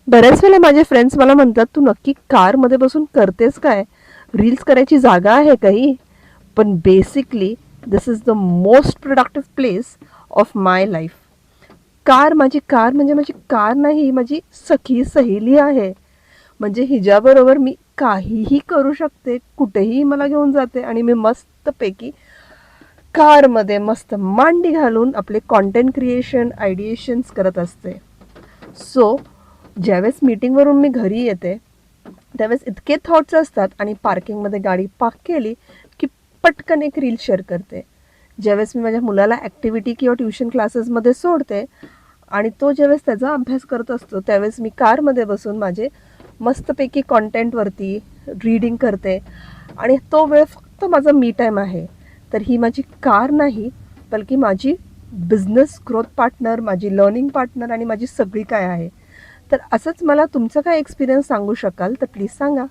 बऱ्याच वेळेला माझे फ्रेंड्स मला म्हणतात, "तू नक्की कारमध्ये बसून करतेस काय? रील्स करायची जागा आहे का ही?" पण basically this is the most productive place of my life. Car म्हणजे माझी कार नाही, माझी सखी सहेली आहे. म्हणजे हिच्याबरोबर मी काहीही करू शकते, कुठेही मला घेऊन जाते आणि मी मस्तपैकी कारमध्ये मस्त मांडी घालून आपले कंटेंट क्रिएशन, आयडिएशन्स करत असते. सो ज्यावेळेस मीटिंगवरून मी घरी येते, त्यावेळेस इतके थॉट्स असतात आणि पार्किंगमध्ये गाडी पार्क केली की पटकन एक रील शेअर करते. ज्यावेळेस मी माझ्या मुलाला ॲक्टिव्हिटी किंवा ट्युशन क्लासेसमध्ये सोडते आणि तो ज्यावेळेस त्याचा अभ्यास करत असतो, त्यावेळेस मी कारमध्ये बसून माझे मस्तपैकी कॉन्टेंटवरती रीडिंग करते आणि तो वेळ फक्त माझा मी टाईम आहे. तर ही माझी कार नाही, बल्कि माझी बिझनेस ग्रोथ पार्टनर, माझी लर्निंग पार्टनर आणि माझी सगळी काय आहे. तर असंच मला तुमचं काय एक्सपिरियन्स सांगू शकाल तर प्लीज सांगा.